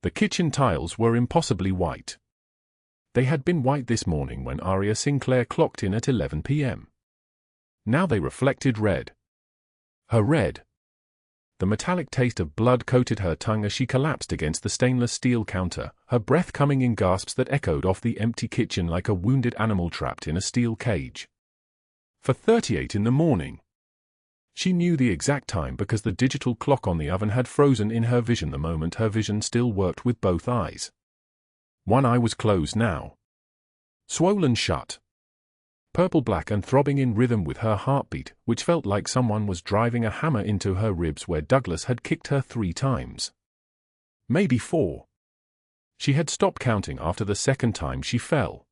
The kitchen tiles were impossibly white. They had been white this morning when Aria Sinclair clocked in at 11 p.m. Now they reflected red. Her red. The metallic taste of blood coated her tongue as she collapsed against the stainless steel counter, her breath coming in gasps that echoed off the empty kitchen like a wounded animal trapped in a steel cage. 4:38 in the morning. She knew the exact time because the digital clock on the oven had frozen in her vision the moment her vision still worked with both eyes. One eye was closed now. Swollen shut. Purple-black and throbbing in rhythm with her heartbeat, which felt like someone was driving a hammer into her ribs where Douglas had kicked her 3 times. Maybe 4. She had stopped counting after the second time she fell.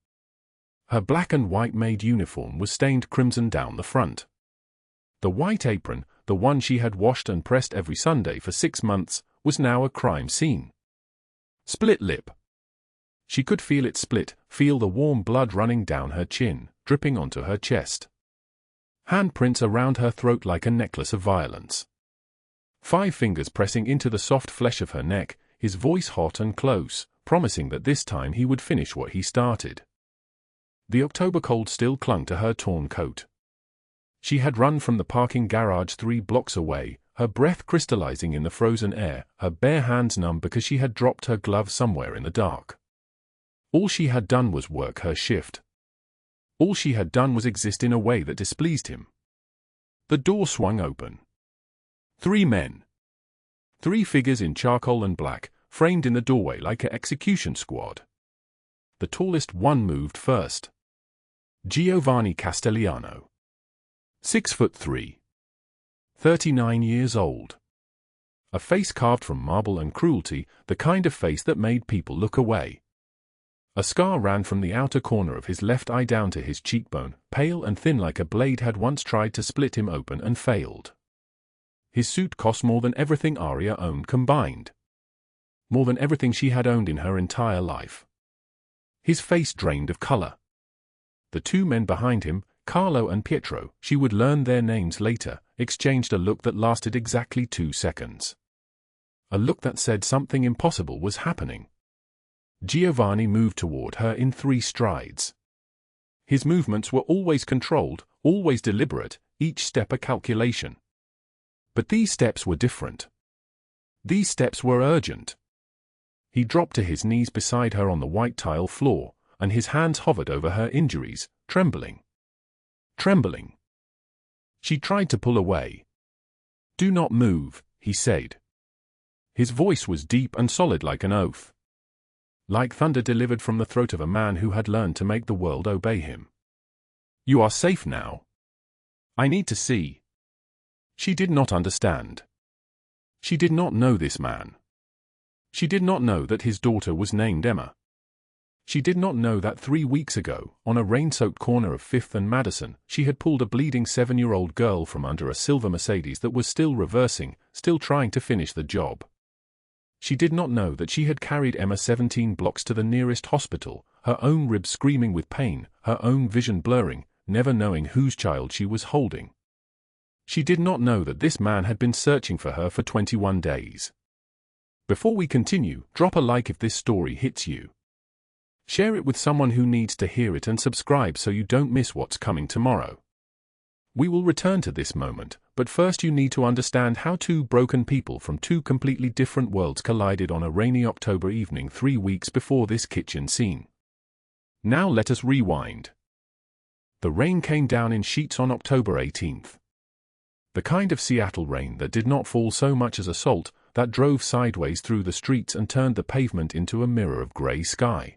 Her black and white maid uniform was stained crimson down the front. The white apron, the one she had washed and pressed every Sunday for 6 months, was now a crime scene. Split lip. She could feel it split, feel the warm blood running down her chin, dripping onto her chest. Handprints around her throat like a necklace of violence. 5 fingers pressing into the soft flesh of her neck, his voice hot and close, promising that this time he would finish what he started. The October cold still clung to her torn coat. She had run from the parking garage 3 blocks away, her breath crystallizing in the frozen air, her bare hands numb because she had dropped her glove somewhere in the dark. All she had done was work her shift. All she had done was exist in a way that displeased him. The door swung open. 3 men. 3 figures in charcoal and black, framed in the doorway like an execution squad. The tallest one moved first. Giovanni Castellano. 6'3". 39 years old. A face carved from marble and cruelty, the kind of face that made people look away. A scar ran from the outer corner of his left eye down to his cheekbone, pale and thin like a blade had once tried to split him open and failed. His suit cost more than everything Aria owned combined. More than everything she had owned in her entire life. His face drained of color. The 2 men behind him, Carlo and Pietro, she would learn their names later, exchanged a look that lasted exactly 2 seconds. A look that said something impossible was happening. Giovanni moved toward her in 3 strides. His movements were always controlled, always deliberate, each step a calculation. But these steps were different. These steps were urgent. He dropped to his knees beside her on the white tile floor, and his hands hovered over her injuries, trembling. Trembling. She tried to pull away. "Do not move," he said. His voice was deep and solid like an oath. Like thunder delivered from the throat of a man who had learned to make the world obey him. "You are safe now. I need to see." She did not understand. She did not know this man. She did not know that his daughter was named Emma. She did not know that 3 weeks ago, on a rain-soaked corner of 5th and Madison, she had pulled a bleeding 7-year-old girl from under a silver Mercedes that was still reversing, still trying to finish the job. She did not know that she had carried Emma 17 blocks to the nearest hospital, her own ribs screaming with pain, her own vision blurring, never knowing whose child she was holding. She did not know that this man had been searching for her for 21 days. Before we continue, drop a like if this story hits you. Share it with someone who needs to hear it and subscribe so you don't miss what's coming tomorrow. We will return to this moment, but first you need to understand how 2 broken people from 2 completely different worlds collided on a rainy October evening 3 weeks before this kitchen scene. Now let us rewind. The rain came down in sheets on October 18th. The kind of Seattle rain that did not fall so much as a salt, that drove sideways through the streets and turned the pavement into a mirror of gray sky.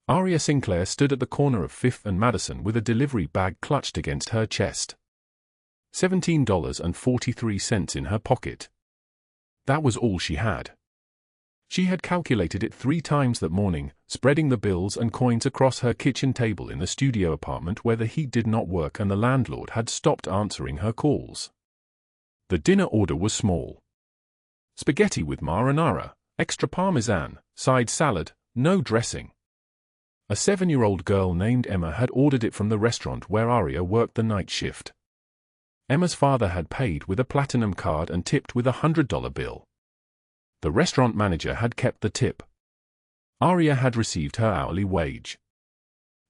Aria Sinclair stood at the corner of 5th and Madison with a delivery bag clutched against her chest. $17.43 in her pocket. That was all she had. She had calculated it 3 times that morning, spreading the bills and coins across her kitchen table in the studio apartment where the heat did not work and the landlord had stopped answering her calls. The dinner order was small. Spaghetti with marinara, extra parmesan, side salad, no dressing. A 7-year-old girl named Emma had ordered it from the restaurant where Aria worked the night shift. Emma's father had paid with a platinum card and tipped with a $100 bill. The restaurant manager had kept the tip. Aria had received her hourly wage.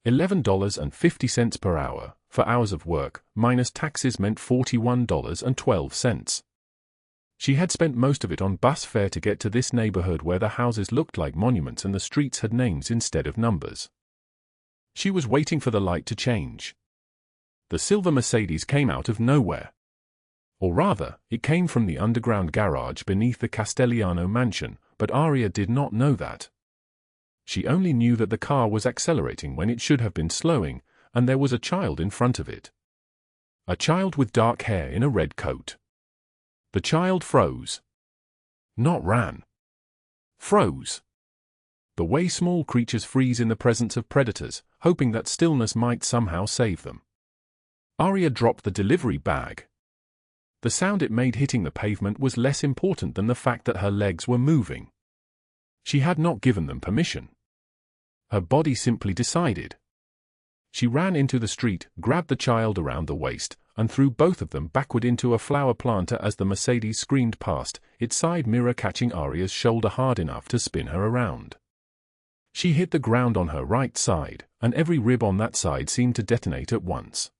$11.50 per hour, for hours of work, minus taxes meant $41.12. She had spent most of it on bus fare to get to this neighborhood where the houses looked like monuments and the streets had names instead of numbers. She was waiting for the light to change. The silver Mercedes came out of nowhere. Or rather, it came from the underground garage beneath the Castellano mansion, but Aria did not know that. She only knew that the car was accelerating when it should have been slowing, and there was a child in front of it. A child with dark hair in a red coat. The child froze. Not ran. Froze. The way small creatures freeze in the presence of predators, hoping that stillness might somehow save them. Aria dropped the delivery bag. The sound it made hitting the pavement was less important than the fact that her legs were moving. She had not given them permission. Her body simply decided. She ran into the street, grabbed the child around the waist, and threw both of them backward into a flower planter as the Mercedes screamed past, its side mirror catching Aria's shoulder hard enough to spin her around. She hit the ground on her right side, and every rib on that side seemed to detonate at once.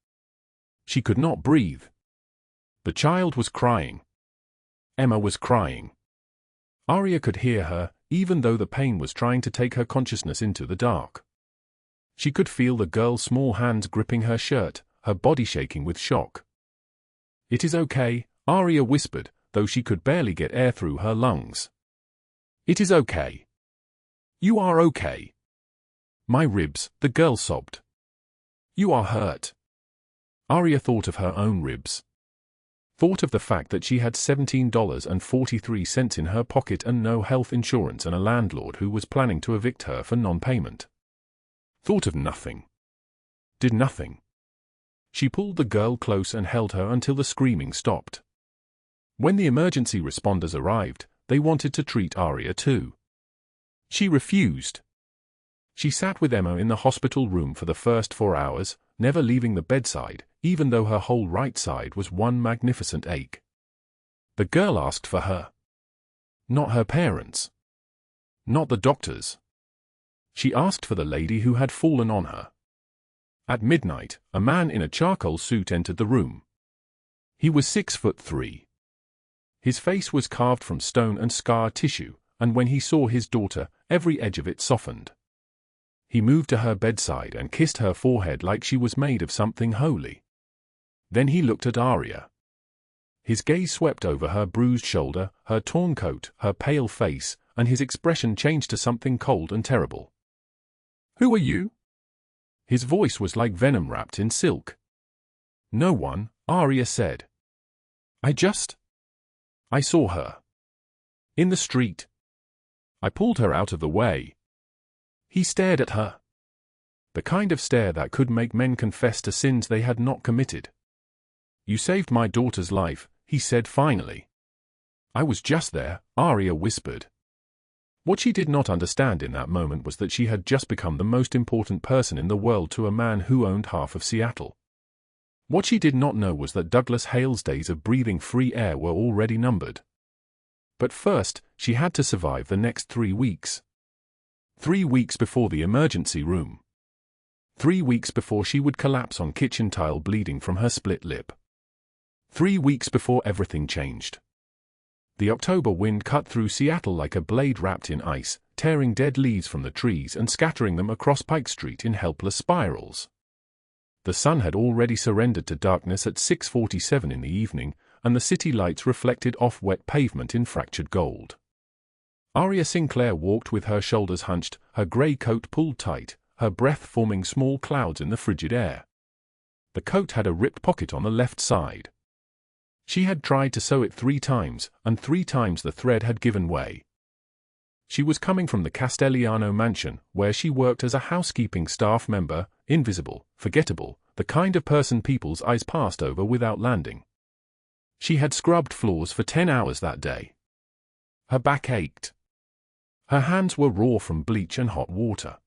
She could not breathe. The child was crying. Emma was crying. Aria could hear her, even though the pain was trying to take her consciousness into the dark. She could feel the girl's small hands gripping her shirt, her body shaking with shock. "It is okay," Aria whispered, though she could barely get air through her lungs. "It is okay. You are okay." "My ribs," the girl sobbed. "You are hurt." Aria thought of her own ribs. Thought of the fact that she had $17.43 in her pocket and no health insurance and a landlord who was planning to evict her for non-payment. Thought of nothing. Did nothing. She pulled the girl close and held her until the screaming stopped. When the emergency responders arrived, they wanted to treat Aria too. She refused. She sat with Emma in the hospital room for the first 4 hours, never leaving the bedside, even though her whole right side was one magnificent ache. The girl asked for her. Not her parents. Not the doctors. She asked for the lady who had fallen on her. At midnight, a man in a charcoal suit entered the room. He was 6'3". His face was carved from stone and scar tissue, and when he saw his daughter, every edge of it softened. He moved to her bedside and kissed her forehead like she was made of something holy. Then he looked at Aria. His gaze swept over her bruised shoulder, her torn coat, her pale face, and his expression changed to something cold and terrible. "Who are you?" His voice was like venom wrapped in silk. "No one," Aria said. I saw her. In the street. I pulled her out of the way." He stared at her. The kind of stare that could make men confess to sins they had not committed. "You saved my daughter's life," he said finally. "I was just there," Aria whispered. What she did not understand in that moment was that she had just become the most important person in the world to a man who owned half of Seattle. What she did not know was that Douglas Hale's days of breathing free air were already numbered. But first, she had to survive the next 3 weeks. 3 weeks before the emergency room. 3 weeks before she would collapse on kitchen tile bleeding from her split lip. 3 weeks before everything changed. The October wind cut through Seattle like a blade wrapped in ice, tearing dead leaves from the trees and scattering them across Pike Street in helpless spirals. The sun had already surrendered to darkness at 6:47 in the evening, and the city lights reflected off wet pavement in fractured gold. Aria Sinclair walked with her shoulders hunched, her grey coat pulled tight, her breath forming small clouds in the frigid air. The coat had a ripped pocket on the left side. She had tried to sew it 3 times, and 3 times the thread had given way. She was coming from the Castellano mansion, where she worked as a housekeeping staff member, invisible, forgettable, the kind of person people's eyes passed over without landing. She had scrubbed floors for 10 hours that day. Her back ached. Her hands were raw from bleach and hot water.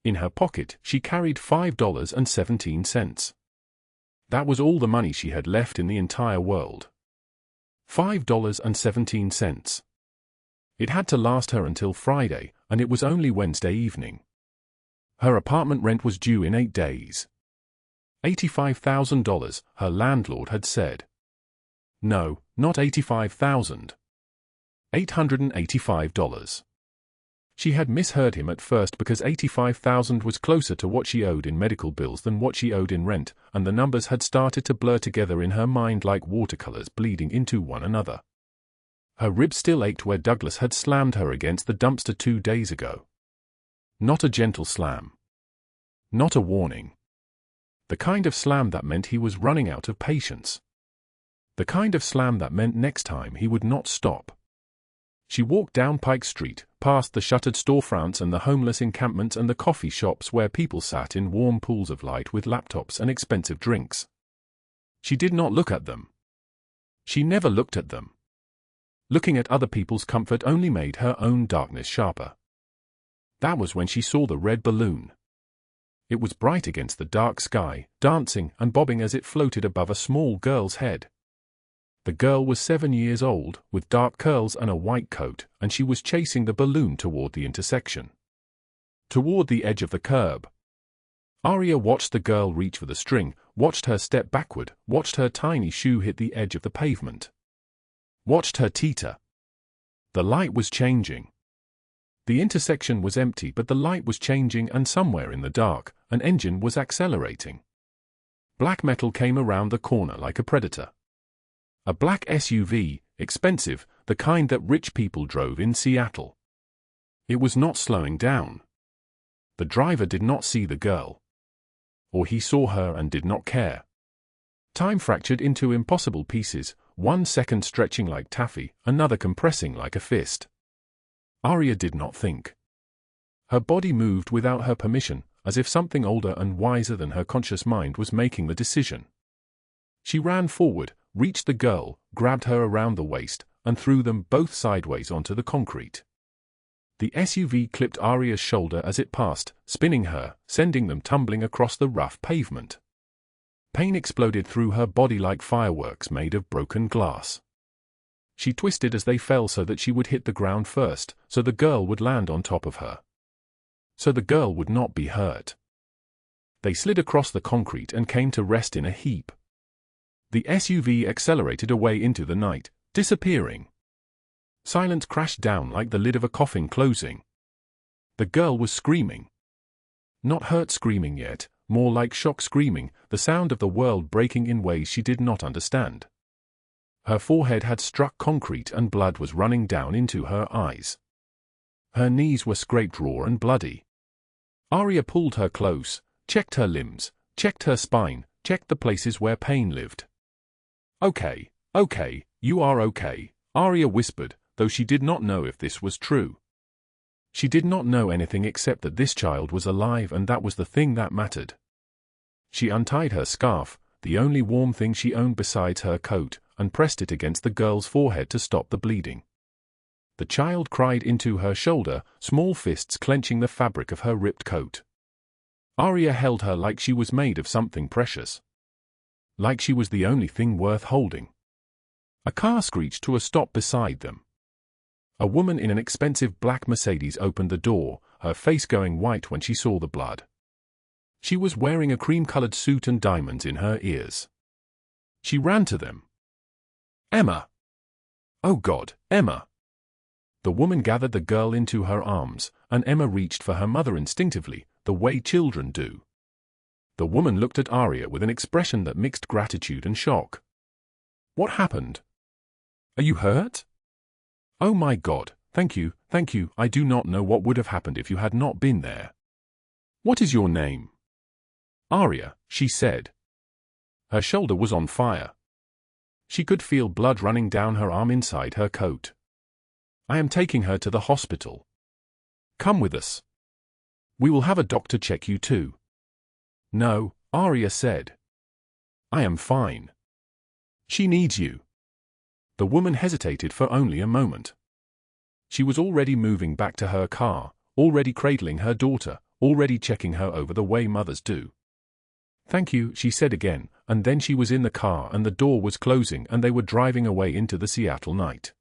In her pocket, she carried $5.17. That was all the money she had left in the entire world. $5.17. It had to last her until Friday, and it was only Wednesday evening. Her apartment rent was due in 8 days. $85,000, her landlord had said. No, not $85,000. $885. She had misheard him at first because $85,000 was closer to what she owed in medical bills than what she owed in rent, and the numbers had started to blur together in her mind like watercolors bleeding into one another. Her ribs still ached where Douglas had slammed her against the dumpster 2 days ago. Not a gentle slam. Not a warning. The kind of slam that meant he was running out of patience. The kind of slam that meant next time he would not stop. She walked down Pike Street, past the shuttered storefronts and the homeless encampments and the coffee shops where people sat in warm pools of light with laptops and expensive drinks. She did not look at them. She never looked at them. Looking at other people's comfort only made her own darkness sharper. That was when she saw the red balloon. It was bright against the dark sky, dancing and bobbing as it floated above a small girl's head. The girl was 7 years old, with dark curls and a white coat, and she was chasing the balloon toward the intersection. Toward the edge of the curb. Aria watched the girl reach for the string, watched her step backward, watched her tiny shoe hit the edge of the pavement. Watched her teeter. The light was changing. The intersection was empty, but the light was changing, and somewhere in the dark, an engine was accelerating. Black metal came around the corner like a predator. A black SUV, expensive, the kind that rich people drove in Seattle. It was not slowing down. The driver did not see the girl. Or he saw her and did not care. Time fractured into impossible pieces, 1 second stretching like taffy, another compressing like a fist. Aria did not think. Her body moved without her permission, as if something older and wiser than her conscious mind was making the decision. She ran forward, reached the girl, grabbed her around the waist, and threw them both sideways onto the concrete. The SUV clipped Aria's shoulder as it passed, spinning her, sending them tumbling across the rough pavement. Pain exploded through her body like fireworks made of broken glass. She twisted as they fell so that she would hit the ground first, so the girl would land on top of her. So the girl would not be hurt. They slid across the concrete and came to rest in a heap. The SUV accelerated away into the night, disappearing. Silence crashed down like the lid of a coffin closing. The girl was screaming. Not hurt screaming yet, more like shock screaming, the sound of the world breaking in ways she did not understand. Her forehead had struck concrete and blood was running down into her eyes. Her knees were scraped raw and bloody. Aria pulled her close, checked her limbs, checked her spine, checked the places where pain lived. Okay, you are okay, Aria whispered, though she did not know if this was true. She did not know anything except that this child was alive, and that was the thing that mattered. She untied her scarf, the only warm thing she owned besides her coat, and pressed it against the girl's forehead to stop the bleeding. The child cried into her shoulder, small fists clenching the fabric of her ripped coat. Aria held her like she was made of something precious. Like she was the only thing worth holding. A car screeched to a stop beside them. A woman in an expensive black Mercedes opened the door, her face going white when she saw the blood. She was wearing a cream-colored suit and diamonds in her ears. She ran to them. Emma! Oh God, Emma! The woman gathered the girl into her arms, and Emma reached for her mother instinctively, the way children do. The woman looked at Aria with an expression that mixed gratitude and shock. What happened? Are you hurt? Oh my God, thank you, I do not know what would have happened if you had not been there. What is your name? Aria, she said. Her shoulder was on fire. She could feel blood running down her arm inside her coat. I am taking her to the hospital. Come with us. We will have a doctor check you too. No, Aria said. I am fine. She needs you. The woman hesitated for only a moment. She was already moving back to her car, already cradling her daughter, already checking her over the way mothers do. Thank you, she said again, and then she was in the car and the door was closing and they were driving away into the Seattle night.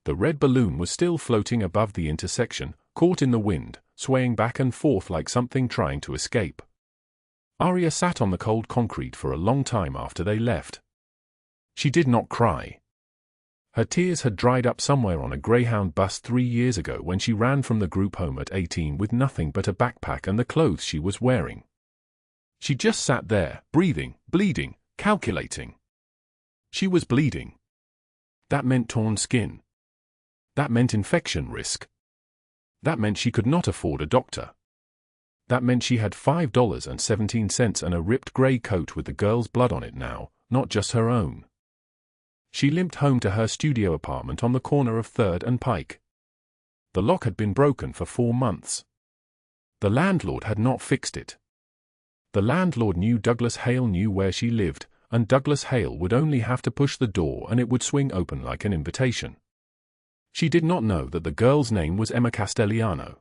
The red balloon was still floating above the intersection, caught in the wind, swaying back and forth like something trying to escape. Aria sat on the cold concrete for a long time after they left. She did not cry. Her tears had dried up somewhere on a Greyhound bus 3 years ago when she ran from the group home at 18 with nothing but a backpack and the clothes she was wearing. She just sat there, breathing, bleeding, calculating. She was bleeding. That meant torn skin. That meant infection risk. That meant she could not afford a doctor. That meant she had $5.17 and a ripped grey coat with the girl's blood on it now, not just her own. She limped home to her studio apartment on the corner of 3rd and Pike. The lock had been broken for 4 months. The landlord had not fixed it. The landlord knew Douglas Hale knew where she lived, and Douglas Hale would only have to push the door and it would swing open like an invitation. She did not know that the girl's name was Emma Castellano.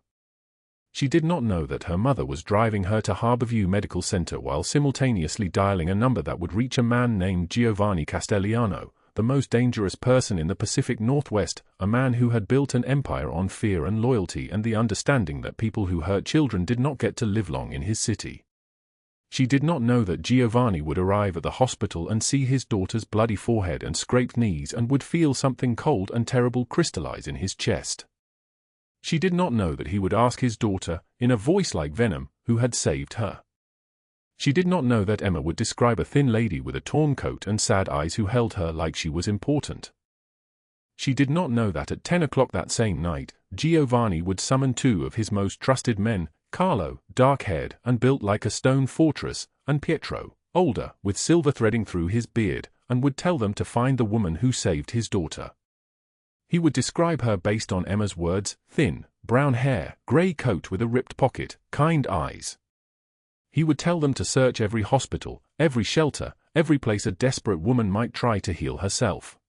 She did not know that her mother was driving her to Harborview Medical Center while simultaneously dialing a number that would reach a man named Giovanni Castellano, the most dangerous person in the Pacific Northwest, a man who had built an empire on fear and loyalty and the understanding that people who hurt children did not get to live long in his city. She did not know that Giovanni would arrive at the hospital and see his daughter's bloody forehead and scraped knees and would feel something cold and terrible crystallize in his chest. She did not know that he would ask his daughter, in a voice like venom, who had saved her. She did not know that Emma would describe a thin lady with a torn coat and sad eyes who held her like she was important. She did not know that at 10 o'clock that same night, Giovanni would summon 2 of his most trusted men, Carlo, dark-haired and built like a stone fortress, and Pietro, older, with silver threading through his beard, and would tell them to find the woman who saved his daughter. He would describe her based on Emma's words: thin, brown hair, grey coat with a ripped pocket, kind eyes. He would tell them to search every hospital, every shelter, every place a desperate woman might try to heal herself.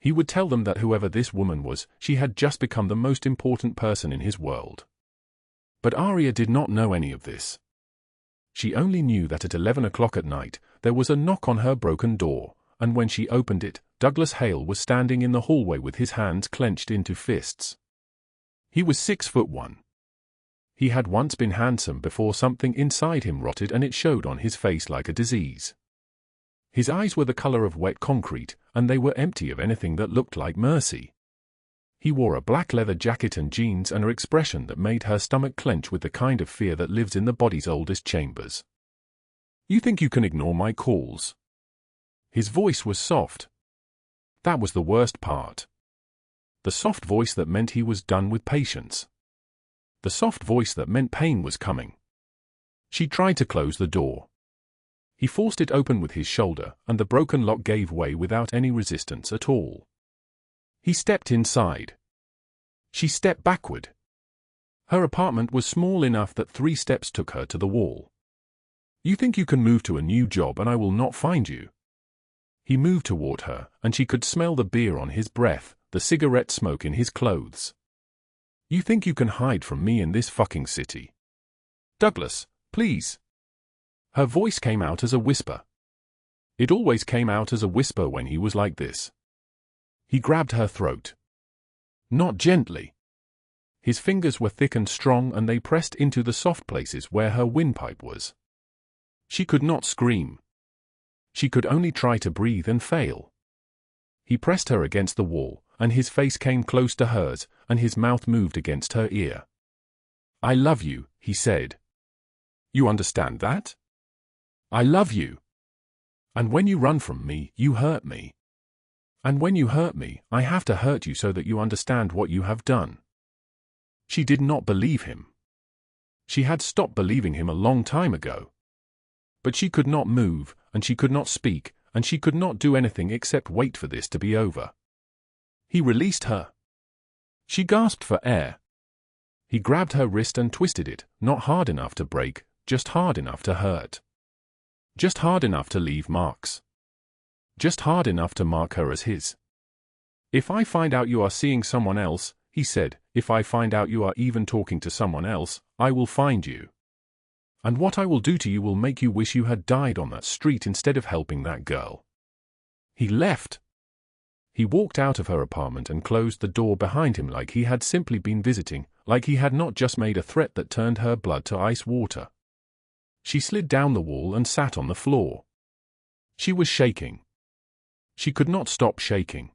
He would tell them that whoever this woman was, she had just become the most important person in his world. But Aria did not know any of this. She only knew that at 11 o'clock at night, there was a knock on her broken door, and when she opened it, Douglas Hale was standing in the hallway with his hands clenched into fists. He was 6'1". He had once been handsome before something inside him rotted and it showed on his face like a disease. His eyes were the color of wet concrete, and they were empty of anything that looked like mercy. He wore a black leather jacket and jeans and an expression that made her stomach clench with the kind of fear that lives in the body's oldest chambers. "You think you can ignore my calls?" His voice was soft. That was the worst part. The soft voice that meant he was done with patience. The soft voice that meant pain was coming. She tried to close the door. He forced it open with his shoulder, and the broken lock gave way without any resistance at all. He stepped inside. She stepped backward. Her apartment was small enough that 3 steps took her to the wall. "You think you can move to a new job and I will not find you?" He moved toward her, and she could smell the beer on his breath, the cigarette smoke in his clothes. "You think you can hide from me in this fucking city? Douglas, please." Her voice came out as a whisper. It always came out as a whisper when he was like this. He grabbed her throat. Not gently. His fingers were thick and strong and they pressed into the soft places where her windpipe was. She could not scream. She could only try to breathe and fail. He pressed her against the wall, and his face came close to hers, and his mouth moved against her ear. "I love you," he said. "You understand that? I love you. And when you run from me, you hurt me. And when you hurt me, I have to hurt you so that you understand what you have done." She did not believe him. She had stopped believing him a long time ago. But she could not move, and she could not speak, and she could not do anything except wait for this to be over. He released her. She gasped for air. He grabbed her wrist and twisted it, not hard enough to break, just hard enough to hurt. Just hard enough to leave marks. Just hard enough to mark her as his. "If I find out you are seeing someone else," he said, "if I find out you are even talking to someone else, I will find you. And what I will do to you will make you wish you had died on that street instead of helping that girl." He left. He walked out of her apartment and closed the door behind him like he had simply been visiting, like he had not just made a threat that turned her blood to ice water. She slid down the wall and sat on the floor. She was shaking. She could not stop shaking.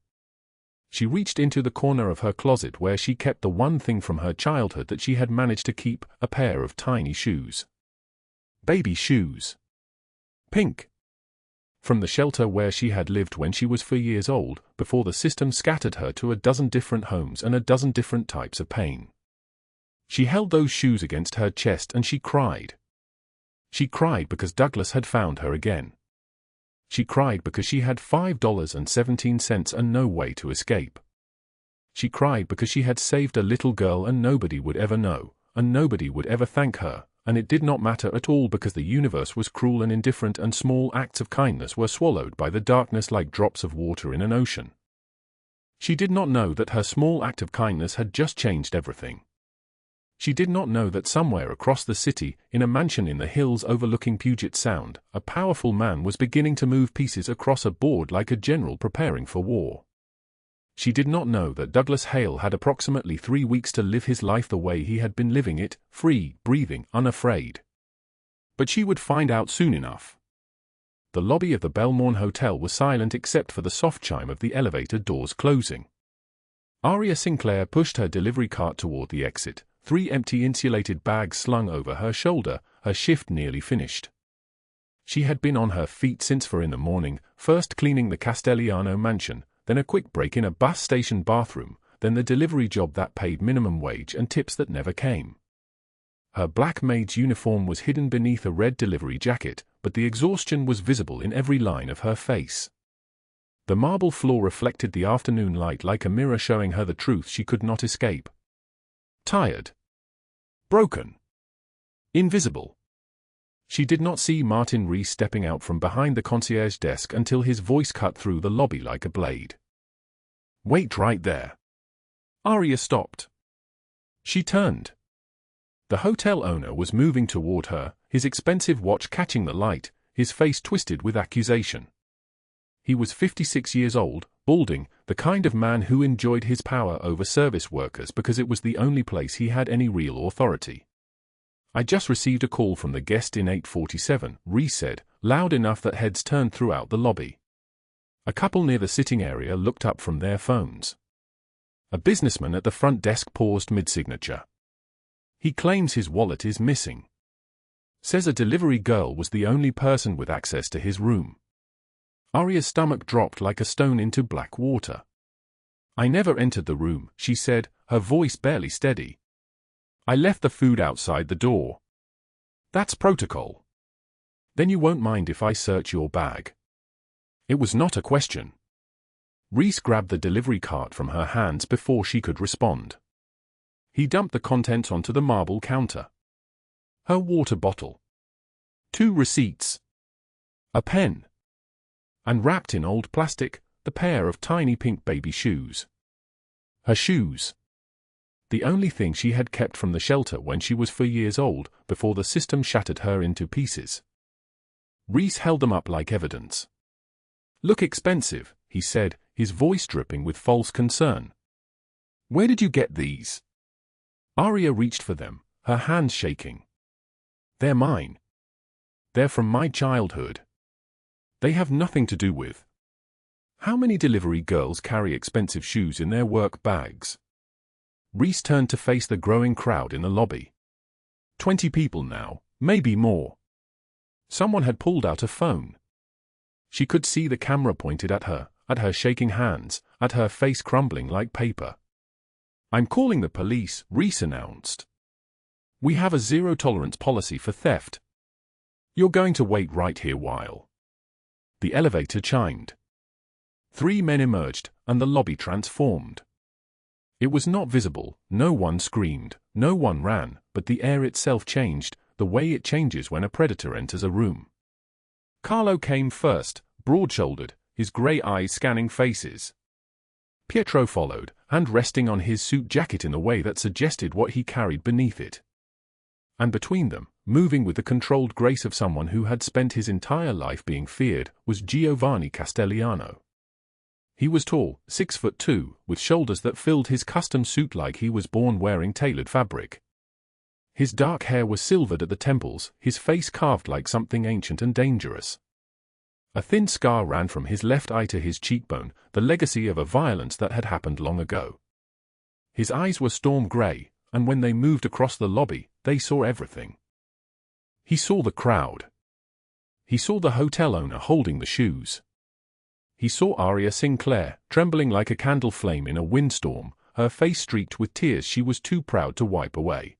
She reached into the corner of her closet where she kept the one thing from her childhood that she had managed to keep, a pair of tiny shoes. Baby shoes. Pink. From the shelter where she had lived when she was 4 years old, before the system scattered her to a dozen different homes and a dozen different types of pain. She held those shoes against her chest and she cried. She cried because Douglas had found her again. She cried because she had $5.17 and no way to escape. She cried because she had saved a little girl and nobody would ever know, and nobody would ever thank her, and it did not matter at all because the universe was cruel and indifferent and small acts of kindness were swallowed by the darkness like drops of water in an ocean. She did not know that her small act of kindness had just changed everything. She did not know that somewhere across the city, in a mansion in the hills overlooking Puget Sound, a powerful man was beginning to move pieces across a board like a general preparing for war. She did not know that Douglas Hale had approximately 3 weeks to live his life the way he had been living it, free, breathing, unafraid. But she would find out soon enough. The lobby of the Belmorn Hotel was silent except for the soft chime of the elevator doors closing. Aria Sinclair pushed her delivery cart toward the exit, 3 empty insulated bags slung over her shoulder, her shift nearly finished. She had been on her feet since 4 in the morning, first cleaning the Castellano mansion, then a quick break in a bus station bathroom, then the delivery job that paid minimum wage and tips that never came. Her black maid's uniform was hidden beneath a red delivery jacket, but the exhaustion was visible in every line of her face. The marble floor reflected the afternoon light like a mirror showing her the truth she could not escape. Tired. Broken. Invisible. She did not see Martin Reese stepping out from behind the concierge desk until his voice cut through the lobby like a blade. Wait right there. Aria stopped. She turned. The hotel owner was moving toward her, his expensive watch catching the light, his face twisted with accusation. He was 56 years old, balding, the kind of man who enjoyed his power over service workers because it was the only place he had any real authority. I just received a call from the guest in 847, Reese said, loud enough that heads turned throughout the lobby. A couple near the sitting area looked up from their phones. A businessman at the front desk paused mid-signature. He claims his wallet is missing. Says a delivery girl was the only person with access to his room. Aria's stomach dropped like a stone into black water. I never entered the room, she said, her voice barely steady. I left the food outside the door. That's protocol. Then you won't mind if I search your bag. It was not a question. Reese grabbed the delivery cart from her hands before she could respond. He dumped the contents onto the marble counter. Her water bottle. 2 receipts. A pen. And wrapped in old plastic, the pair of tiny pink baby shoes. Her shoes. The only thing she had kept from the shelter when she was 4 years old, before the system shattered her into pieces. Reese held them up like evidence. Look expensive, he said, his voice dripping with false concern. Where did you get these? Aria reached for them, her hands shaking. They're mine. They're from my childhood. They have nothing to do with. How many delivery girls carry expensive shoes in their work bags? Reese turned to face the growing crowd in the lobby. 20 people now, maybe more. Someone had pulled out a phone. She could see the camera pointed at her shaking hands, at her face crumbling like paper. I'm calling the police, Reese announced. We have a zero-tolerance policy for theft. You're going to wait right here while. The elevator chimed. 3 men emerged, and the lobby transformed. It was not visible, no one screamed, no one ran, but the air itself changed, the way it changes when a predator enters a room. Carlo came first, broad-shouldered, his grey eyes scanning faces. Pietro followed, hand resting on his suit jacket in a way that suggested what he carried beneath it. And between them, moving with the controlled grace of someone who had spent his entire life being feared, was Giovanni Castellano. He was tall, 6'2", with shoulders that filled his custom suit like he was born wearing tailored fabric. His dark hair was silvered at the temples, his face carved like something ancient and dangerous. A thin scar ran from his left eye to his cheekbone, the legacy of a violence that had happened long ago. His eyes were storm grey, and when they moved across the lobby, they saw everything. He saw the crowd. He saw the hotel owner holding the shoes. He saw Aria Sinclair, trembling like a candle flame in a windstorm, her face streaked with tears she was too proud to wipe away.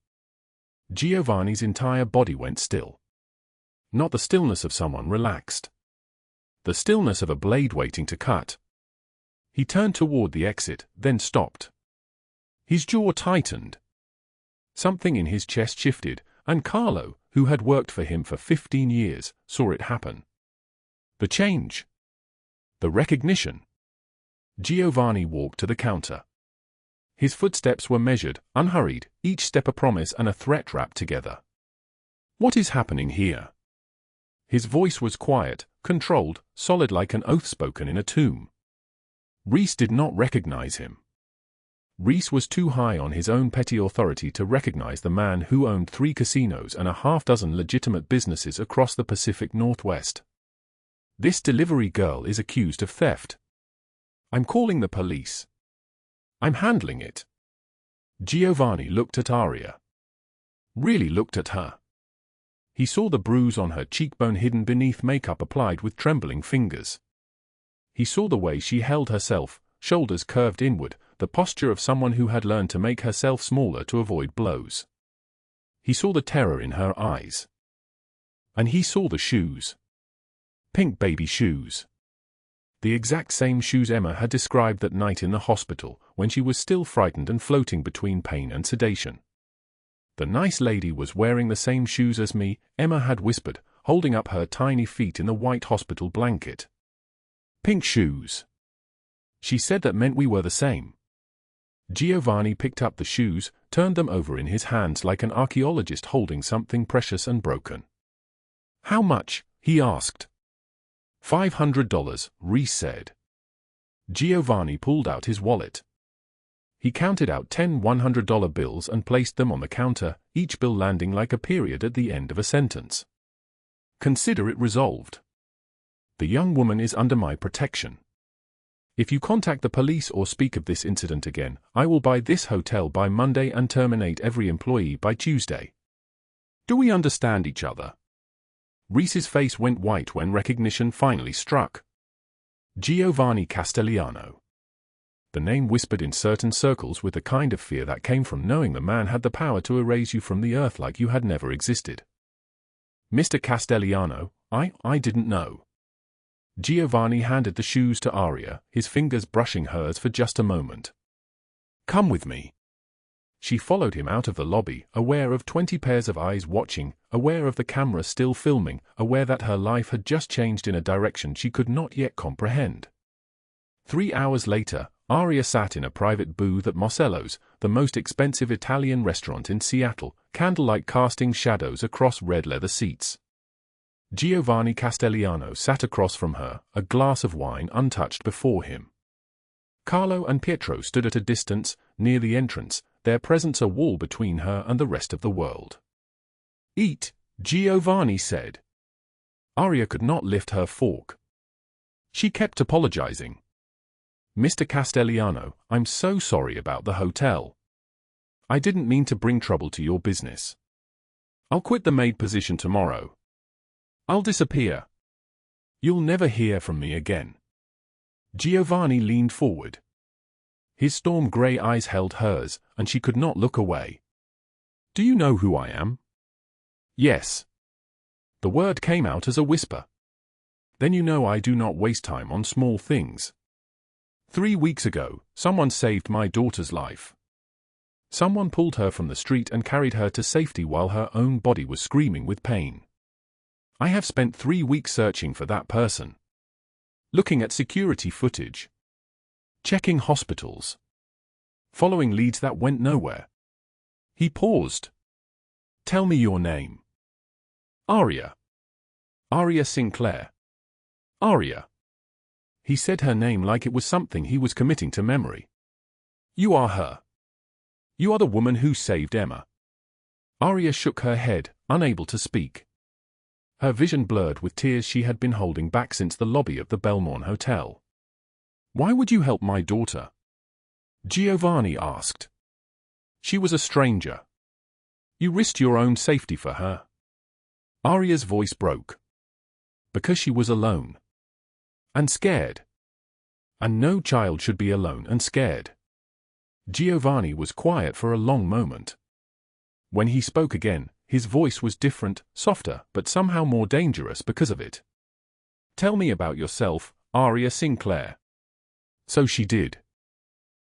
Giovanni's entire body went still. Not the stillness of someone relaxed. The stillness of a blade waiting to cut. He turned toward the exit, then stopped. His jaw tightened. Something in his chest shifted, and Carlo, who had worked for him for 15 years, saw it happen. The change. The recognition. Giovanni walked to the counter. His footsteps were measured, unhurried, each step a promise and a threat wrapped together. What is happening here? His voice was quiet, controlled, solid like an oath spoken in a tomb. Reese did not recognize him. Reese was too high on his own petty authority to recognize the man who owned 3 casinos and a half-dozen legitimate businesses across the Pacific Northwest. This delivery girl is accused of theft. I'm calling the police. I'm handling it. Giovanni looked at Aria. Really looked at her. He saw the bruise on her cheekbone hidden beneath makeup applied with trembling fingers. He saw the way she held herself, shoulders curved inward, the posture of someone who had learned to make herself smaller to avoid blows. He saw the terror in her eyes. And he saw the shoes. Pink baby shoes. The exact same shoes Emma had described that night in the hospital, when she was still frightened and floating between pain and sedation. The nice lady was wearing the same shoes as me, Emma had whispered, holding up her tiny feet in the white hospital blanket. Pink shoes. She said that meant we were the same. Giovanni picked up the shoes, turned them over in his hands like an archaeologist holding something precious and broken. How much? He asked. $500, Reese said. Giovanni pulled out his wallet. He counted out 10 $100 bills and placed them on the counter, each bill landing like a period at the end of a sentence. Consider it resolved. The young woman is under my protection. If you contact the police or speak of this incident again, I will buy this hotel by Monday and terminate every employee by Tuesday. Do we understand each other? Reese's face went white when recognition finally struck. Giovanni Castellano. The name whispered in certain circles with the kind of fear that came from knowing the man had the power to erase you from the earth like you had never existed. Mr. Castellano, I didn't know. Giovanni handed the shoes to Aria, his fingers brushing hers for just a moment. Come with me. She followed him out of the lobby, aware of 20 pairs of eyes watching, aware of the camera still filming, aware that her life had just changed in a direction she could not yet comprehend. 3 hours later, Aria sat in a private booth at Marcello's, the most expensive Italian restaurant in Seattle, candlelight casting shadows across red leather seats. Giovanni Castellano sat across from her, a glass of wine untouched before him. Carlo and Pietro stood at a distance, near the entrance, their presence a wall between her and the rest of the world. Eat, Giovanni said. Aria could not lift her fork. She kept apologizing. Mr. Castellano, I'm so sorry about the hotel. I didn't mean to bring trouble to your business. I'll quit the maid position tomorrow. I'll disappear. You'll never hear from me again. Giovanni leaned forward. His storm grey eyes held hers, and she could not look away. Do you know who I am? Yes. The word came out as a whisper. Then you know I do not waste time on small things. 3 weeks ago, someone saved my daughter's life. Someone pulled her from the street and carried her to safety while her own body was screaming with pain. I have spent 3 weeks searching for that person. Looking at security footage. Checking hospitals. Following leads that went nowhere. He paused. Tell me your name. Aria. Aria Sinclair. Aria. He said her name like it was something he was committing to memory. You are her. You are the woman who saved Emma. Aria shook her head, unable to speak. Her vision blurred with tears she had been holding back since the lobby of the Belmorn Hotel. Why would you help my daughter? Giovanni asked. She was a stranger. You risked your own safety for her. Aria's voice broke. Because she was alone. And scared. And no child should be alone and scared. Giovanni was quiet for a long moment. When he spoke again, his voice was different, softer, but somehow more dangerous because of it. Tell me about yourself, Aria Sinclair. So she did.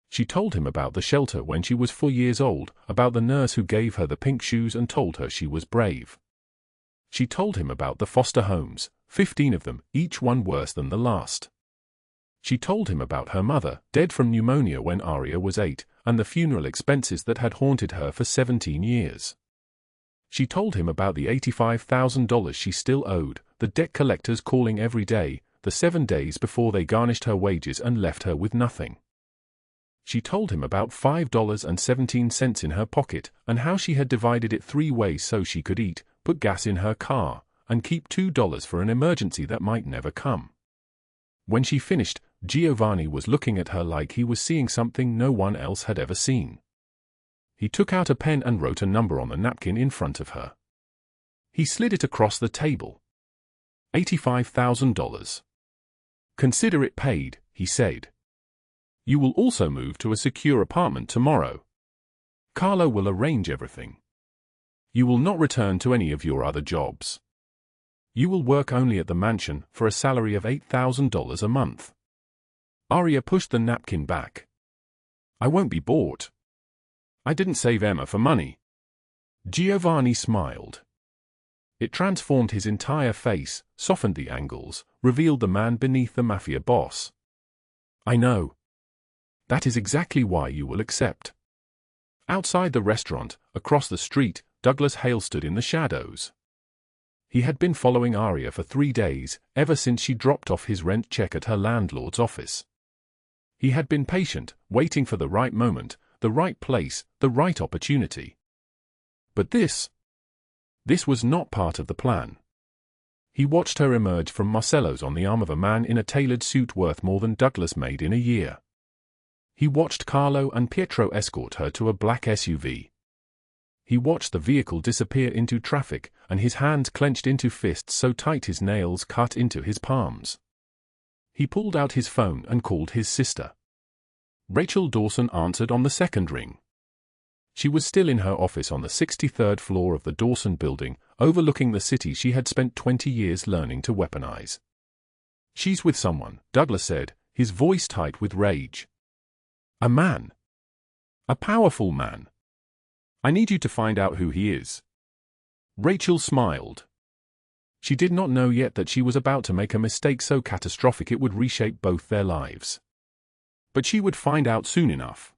She told him about the shelter when she was 4 years old, about the nurse who gave her the pink shoes and told her she was brave. She told him about the foster homes, 15 of them, each one worse than the last. She told him about her mother, dead from pneumonia when Aria was 8, and the funeral expenses that had haunted her for 17 years. She told him about the $85,000 she still owed, the debt collectors calling every day, the 7 days before they garnished her wages and left her with nothing. She told him about $5.17 in her pocket, and how she had divided it 3 ways so she could eat, put gas in her car, and keep $2 for an emergency that might never come. When she finished, Giovanni was looking at her like he was seeing something no one else had ever seen. He took out a pen and wrote a number on the napkin in front of her. He slid it across the table. $85,000. Consider it paid, he said. You will also move to a secure apartment tomorrow. Carlo will arrange everything. You will not return to any of your other jobs. You will work only at the mansion for a salary of $8,000 a month. Aria pushed the napkin back. I won't be bought. I didn't save Emma for money. Giovanni smiled. It transformed his entire face, softened the angles, revealed the man beneath the Mafia boss. I know. That is exactly why you will accept. Outside the restaurant, across the street, Douglas Hale stood in the shadows. He had been following Aria for 3 days, ever since she dropped off his rent check at her landlord's office. He had been patient, waiting for the right moment, the right place, the right opportunity. But this was not part of the plan. He watched her emerge from Marcello's on the arm of a man in a tailored suit worth more than Douglas made in a year. He watched Carlo and Pietro escort her to a black SUV. He watched the vehicle disappear into traffic, and his hands clenched into fists so tight his nails cut into his palms. He pulled out his phone and called his sister. Rachel Dawson answered on the second ring. She was still in her office on the 63rd floor of the Dawson building, overlooking the city she had spent 20 years learning to weaponize. She's with someone, Douglas said, his voice tight with rage. A man. A powerful man. I need you to find out who he is. Rachel smiled. She did not know yet that she was about to make a mistake so catastrophic it would reshape both their lives. But she would find out soon enough.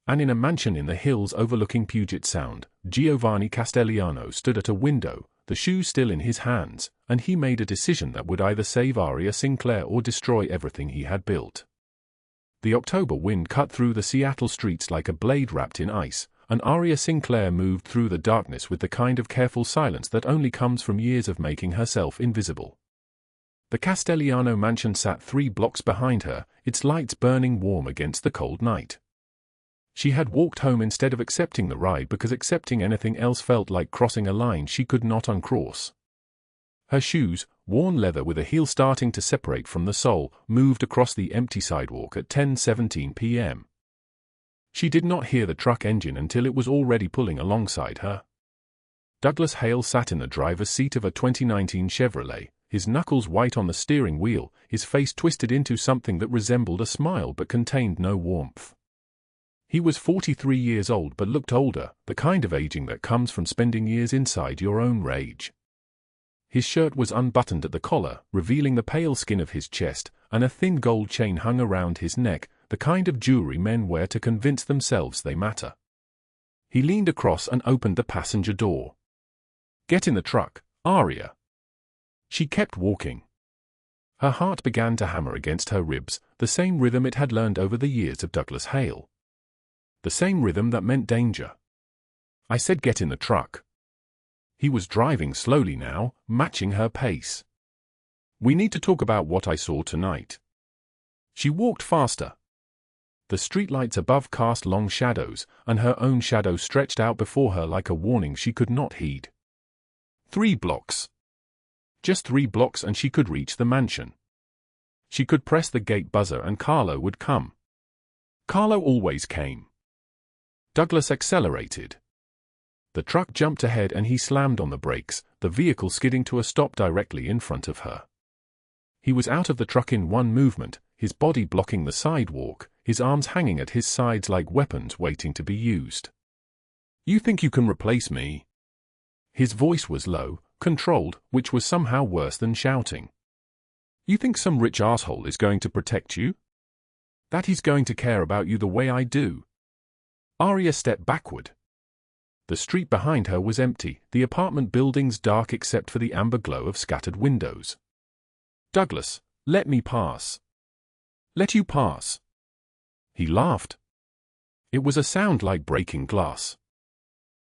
And in a mansion in the hills overlooking Puget Sound, Giovanni Castellano stood at a window, the shoes still in his hands, and he made a decision that would either save Aria Sinclair or destroy everything he had built. The October wind cut through the Seattle streets like a blade wrapped in ice, and Aria Sinclair moved through the darkness with the kind of careful silence that only comes from years of making herself invisible. The Castellano mansion sat 3 blocks behind her, its lights burning warm against the cold night. She had walked home instead of accepting the ride because accepting anything else felt like crossing a line she could not uncross. Her shoes, worn leather with a heel starting to separate from the sole, moved across the empty sidewalk at 10:17 p.m. She did not hear the truck engine until it was already pulling alongside her. Douglas Hale sat in the driver's seat of a 2019 Chevrolet, his knuckles white on the steering wheel, his face twisted into something that resembled a smile but contained no warmth. He was 43 years old but looked older, the kind of aging that comes from spending years inside your own rage. His shirt was unbuttoned at the collar, revealing the pale skin of his chest, and a thin gold chain hung around his neck, the kind of jewelry men wear to convince themselves they matter. He leaned across and opened the passenger door. Get in the truck, Aria. She kept walking. Her heart began to hammer against her ribs, the same rhythm it had learned over the years of Douglas Hale. The same rhythm that meant danger. I said get in the truck. He was driving slowly now, matching her pace. We need to talk about what I saw tonight. She walked faster. The streetlights above cast long shadows, and her own shadow stretched out before her like a warning she could not heed. 3 blocks. Just 3 blocks and she could reach the mansion. She could press the gate buzzer and Carlo would come. Carlo always came. Douglas accelerated. The truck jumped ahead and he slammed on the brakes, the vehicle skidding to a stop directly in front of her. He was out of the truck in one movement, his body blocking the sidewalk, his arms hanging at his sides like weapons waiting to be used. You think you can replace me? His voice was low, controlled, which was somehow worse than shouting. You think some rich asshole is going to protect you? That he's going to care about you the way I do? Aria stepped backward. The street behind her was empty, the apartment buildings dark except for the amber glow of scattered windows. Douglas, let me pass. Let you pass. He laughed. It was a sound like breaking glass.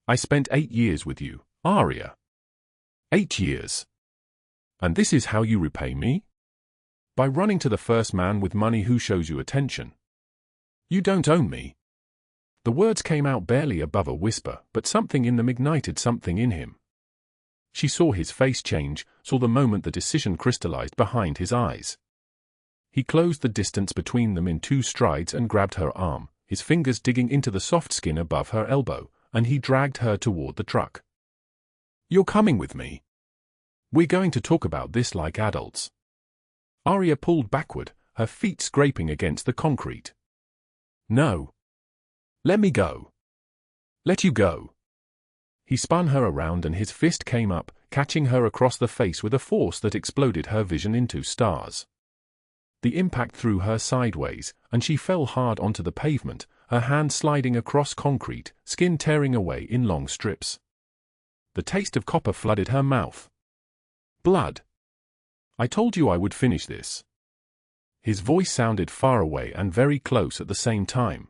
I spent 8 years with you, Aria. 8 years. And this is how you repay me? By running to the first man with money who shows you attention. You don't own me. The words came out barely above a whisper, but something in them ignited something in him. She saw his face change, saw the moment the decision crystallized behind his eyes. He closed the distance between them in 2 strides and grabbed her arm, his fingers digging into the soft skin above her elbow, and he dragged her toward the truck. You're coming with me. We're going to talk about this like adults. Aria pulled backward, her feet scraping against the concrete. No. Let me go. Let you go. He spun her around and his fist came up, catching her across the face with a force that exploded her vision into stars. The impact threw her sideways, and she fell hard onto the pavement, her hand sliding across concrete, skin tearing away in long strips. The taste of copper flooded her mouth. Blood. I told you I would finish this. His voice sounded far away and very close at the same time.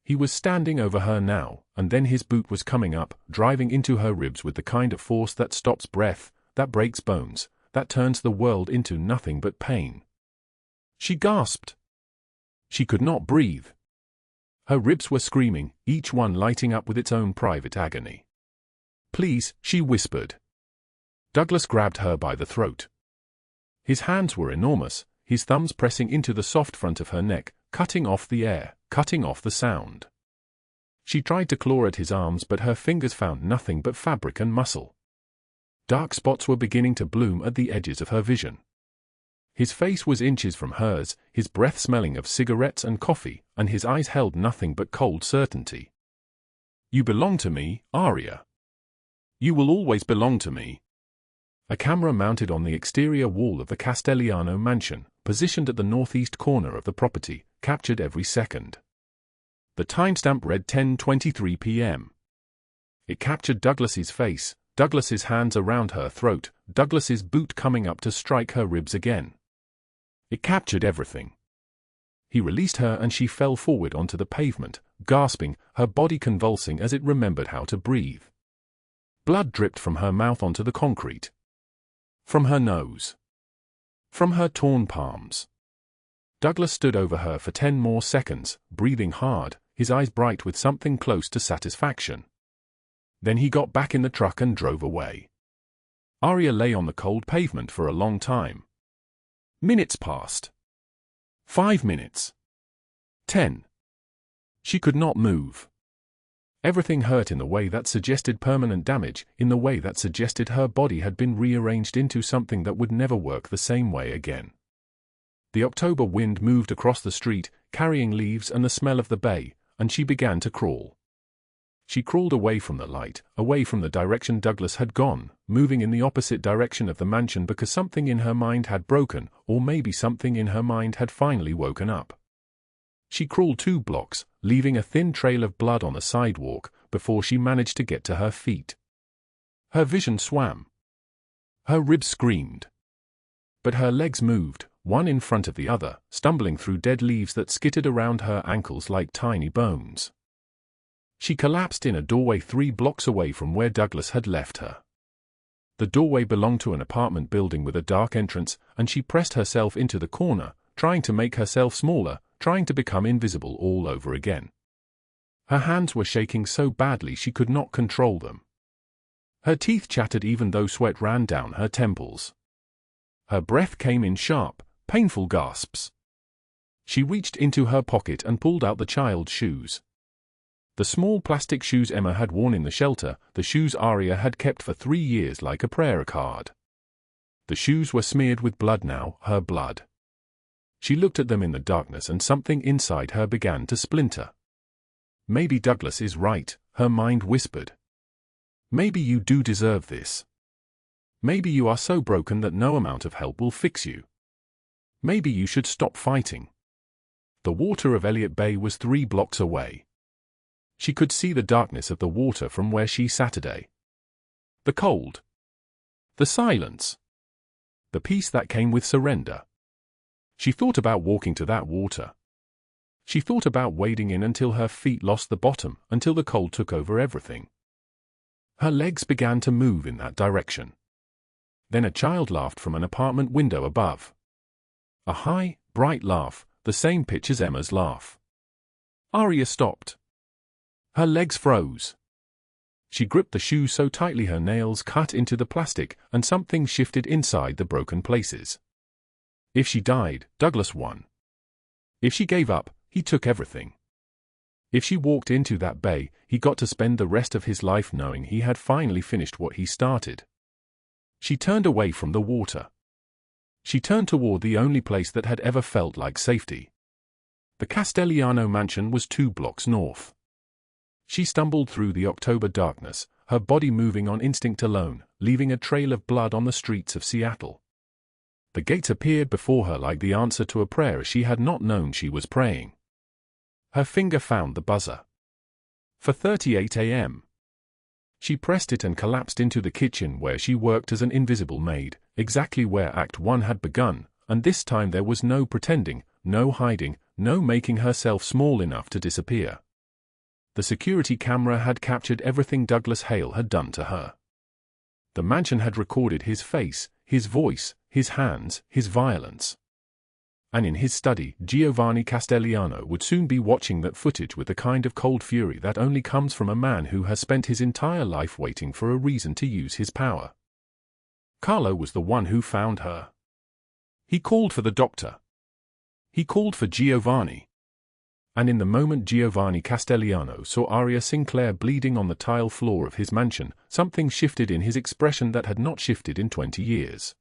He was standing over her now, and then his boot was coming up, driving into her ribs with the kind of force that stops breath, that breaks bones, that turns the world into nothing but pain. She gasped. She could not breathe. Her ribs were screaming, each one lighting up with its own private agony. Please, she whispered. Douglas grabbed her by the throat. His hands were enormous, his thumbs pressing into the soft front of her neck, cutting off the air, cutting off the sound. She tried to claw at his arms but her fingers found nothing but fabric and muscle. Dark spots were beginning to bloom at the edges of her vision. His face was inches from hers, his breath smelling of cigarettes and coffee, and his eyes held nothing but cold certainty. You belong to me, Aria. You will always belong to me. A camera mounted on the exterior wall of the Castellano mansion, positioned at the northeast corner of the property, captured every second. The timestamp read 10:23 p.m. It captured Douglas's face, Douglas's hands around her throat, Douglas's boot coming up to strike her ribs again. It captured everything. He released her and she fell forward onto the pavement, gasping, her body convulsing as it remembered how to breathe. Blood dripped from her mouth onto the concrete. From her nose. From her torn palms. Douglas stood over her for 10 more seconds, breathing hard, his eyes bright with something close to satisfaction. Then he got back in the truck and drove away. Aria lay on the cold pavement for a long time. Minutes passed. 5 minutes. 10. She could not move. Everything hurt in the way that suggested permanent damage, in the way that suggested her body had been rearranged into something that would never work the same way again. The October wind moved across the street, carrying leaves and the smell of the bay, and she began to crawl. She crawled away from the light, away from the direction Douglas had gone, moving in the opposite direction of the mansion because something in her mind had broken, or maybe something in her mind had finally woken up. She crawled 2 blocks, leaving a thin trail of blood on the sidewalk, before she managed to get to her feet. Her vision swam. Her ribs screamed. But her legs moved, one in front of the other, stumbling through dead leaves that skittered around her ankles like tiny bones. She collapsed in a doorway 3 blocks away from where Douglas had left her. The doorway belonged to an apartment building with a dark entrance, and she pressed herself into the corner, trying to make herself smaller, trying to become invisible all over again. Her hands were shaking so badly she could not control them. Her teeth chattered even though sweat ran down her temples. Her breath came in sharp, painful gasps. She reached into her pocket and pulled out the child's shoes. The small plastic shoes Emma had worn in the shelter, the shoes Aria had kept for 3 years like a prayer card. The shoes were smeared with blood now, her blood. She looked at them in the darkness and something inside her began to splinter. Maybe Douglas is right, her mind whispered. Maybe you do deserve this. Maybe you are so broken that no amount of help will fix you. Maybe you should stop fighting. The water of Elliott Bay was 3 blocks away. She could see the darkness of the water from where she sat today. The cold. The silence. The peace that came with surrender. She thought about walking to that water. She thought about wading in until her feet lost the bottom, until the cold took over everything. Her legs began to move in that direction. Then a child laughed from an apartment window above. A high, bright laugh, the same pitch as Emma's laugh. Aria stopped. Her legs froze. She gripped the shoe so tightly her nails cut into the plastic, and something shifted inside the broken places. If she died, Douglas won. If she gave up, he took everything. If she walked into that bay, he got to spend the rest of his life knowing he had finally finished what he started. She turned away from the water. She turned toward the only place that had ever felt like safety. The Castellano mansion was 2 blocks north. She stumbled through the October darkness, her body moving on instinct alone, leaving a trail of blood on the streets of Seattle. The gates appeared before her like the answer to a prayer she had not known she was praying. Her finger found the buzzer. 4:38 a.m. She pressed it and collapsed into the kitchen where she worked as an invisible maid, exactly where Act 1 had begun, and this time there was no pretending, no hiding, no making herself small enough to disappear. The security camera had captured everything Douglas Hale had done to her. The mansion had recorded his face, his voice, his hands, his violence. And in his study, Giovanni Castellano would soon be watching that footage with the kind of cold fury that only comes from a man who has spent his entire life waiting for a reason to use his power. Carlo was the one who found her. He called for the doctor. He called for Giovanni. And in the moment Giovanni Castellano saw Aria Sinclair bleeding on the tile floor of his mansion, something shifted in his expression that had not shifted in 20 years.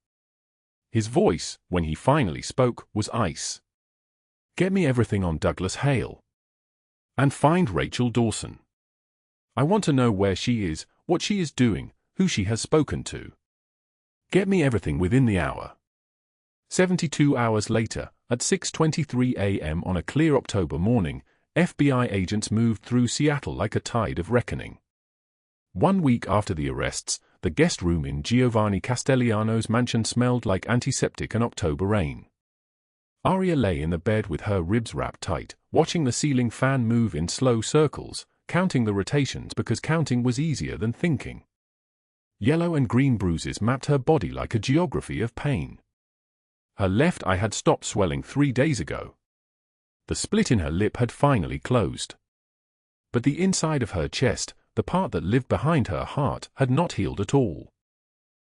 His voice, when he finally spoke, was ice. Get me everything on Douglas Hale. And find Rachel Dawson. I want to know where she is, what she is doing, who she has spoken to. Get me everything within the hour. 72 hours later, at 6:23 a.m. on a clear October morning, FBI agents moved through Seattle like a tide of reckoning. 1 week after the arrests, the guest room in Giovanni Castellano's mansion smelled like antiseptic and October rain. Aria lay in the bed with her ribs wrapped tight, watching the ceiling fan move in slow circles, counting the rotations because counting was easier than thinking. Yellow and green bruises mapped her body like a geography of pain. Her left eye had stopped swelling 3 days ago. The split in her lip had finally closed. But the inside of her chest, the part that lived behind her heart, had not healed at all.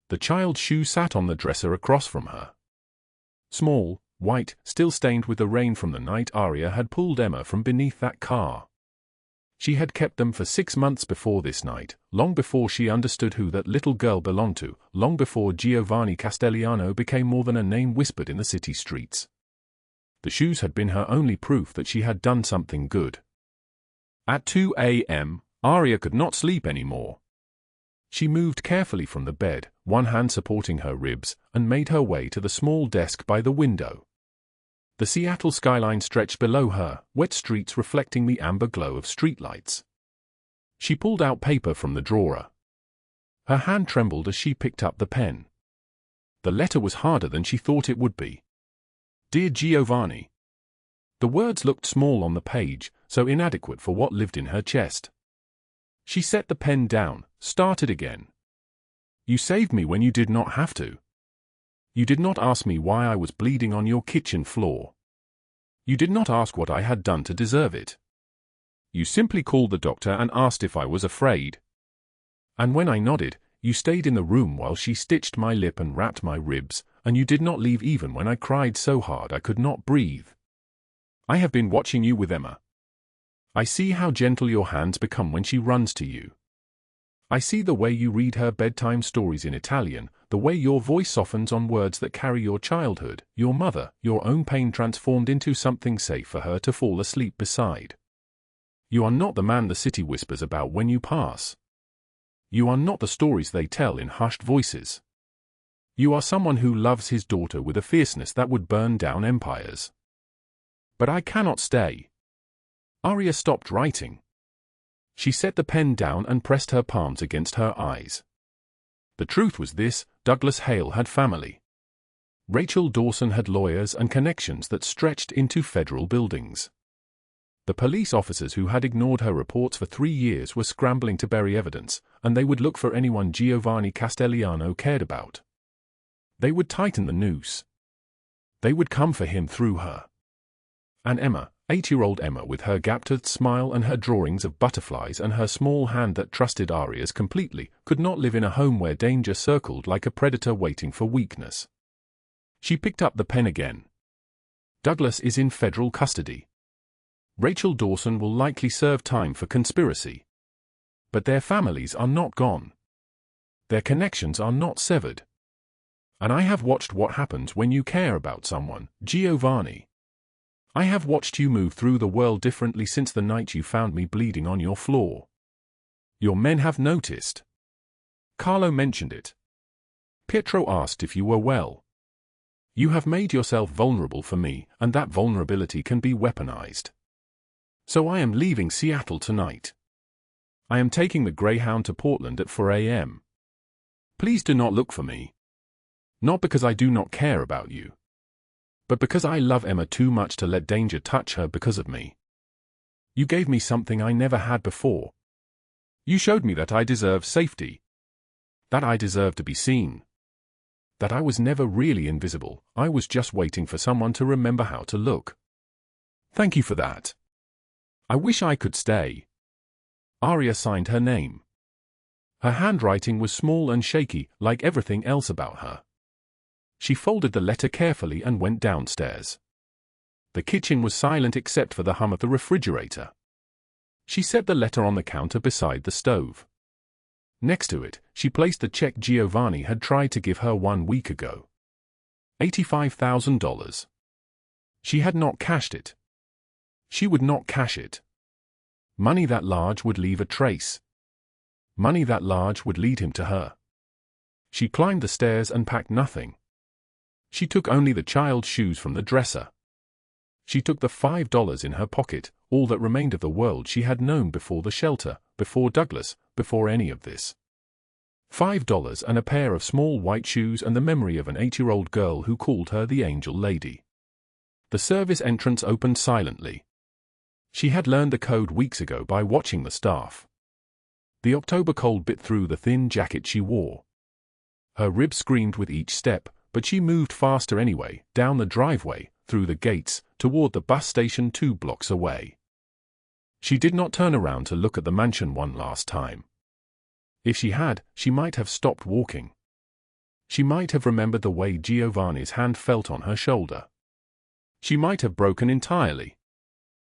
The child's shoe sat on the dresser across from her. Small, white, still stained with the rain from the night Aria had pulled Emma from beneath that car. She had kept them for 6 months before this night, long before she understood who that little girl belonged to, long before Giovanni Castellano became more than a name whispered in the city streets. The shoes had been her only proof that she had done something good. At 2 a.m., Aria could not sleep anymore. She moved carefully from the bed, one hand supporting her ribs, and made her way to the small desk by the window. The Seattle skyline stretched below her, wet streets reflecting the amber glow of streetlights. She pulled out paper from the drawer. Her hand trembled as she picked up the pen. The letter was harder than she thought it would be. Dear Giovanni. The words looked small on the page, so inadequate for what lived in her chest. She set the pen down, started again. You saved me when you did not have to. You did not ask me why I was bleeding on your kitchen floor. You did not ask what I had done to deserve it. You simply called the doctor and asked if I was afraid. And when I nodded, you stayed in the room while she stitched my lip and wrapped my ribs, and you did not leave even when I cried so hard I could not breathe. I have been watching you with Emma. I see how gentle your hands become when she runs to you. I see the way you read her bedtime stories in Italian, the way your voice softens on words that carry your childhood, your mother, your own pain transformed into something safe for her to fall asleep beside. You are not the man the city whispers about when you pass. You are not the stories they tell in hushed voices. You are someone who loves his daughter with a fierceness that would burn down empires. But I cannot stay. Aria stopped writing. She set the pen down and pressed her palms against her eyes. The truth was this: Douglas Hale had family. Rachel Dawson had lawyers and connections that stretched into federal buildings. The police officers who had ignored her reports for 3 years were scrambling to bury evidence, and they would look for anyone Giovanni Castellano cared about. They would tighten the noose. They would come for him through her. And Emma, 8-year-old Emma with her gap-toothed smile and her drawings of butterflies and her small hand that trusted Aria's completely, could not live in a home where danger circled like a predator waiting for weakness. She picked up the pen again. Douglas is in federal custody. Rachel Dawson will likely serve time for conspiracy. But their families are not gone. Their connections are not severed. And I have watched what happens when you care about someone, Giovanni. I have watched you move through the world differently since the night you found me bleeding on your floor. Your men have noticed. Carlo mentioned it. Pietro asked if you were well. You have made yourself vulnerable for me, and that vulnerability can be weaponized. So I am leaving Seattle tonight. I am taking the Greyhound to Portland at 4 a.m. Please do not look for me. Not because I do not care about you, but because I love Emma too much to let danger touch her because of me. You gave me something I never had before. You showed me that I deserve safety. That I deserve to be seen. That I was never really invisible, I was just waiting for someone to remember how to look. Thank you for that. I wish I could stay. Aria signed her name. Her handwriting was small and shaky, like everything else about her. She folded the letter carefully and went downstairs. The kitchen was silent except for the hum of the refrigerator. She set the letter on the counter beside the stove. Next to it, she placed the check Giovanni had tried to give her 1 week ago. $85,000. She had not cashed it. She would not cash it. Money that large would leave a trace. Money that large would lead him to her. She climbed the stairs and packed nothing. She took only the child's shoes from the dresser. She took the $5 in her pocket, all that remained of the world she had known before the shelter, before Douglas, before any of this. $5 and a pair of small white shoes and the memory of an 8-year-old girl who called her the Angel Lady. The service entrance opened silently. She had learned the code weeks ago by watching the staff. The October cold bit through the thin jacket she wore. Her ribs screamed with each step, but she moved faster anyway, down the driveway, through the gates, toward the bus station 2 blocks away. She did not turn around to look at the mansion one last time. If she had, she might have stopped walking. She might have remembered the way Giovanni's hand felt on her shoulder. She might have broken entirely.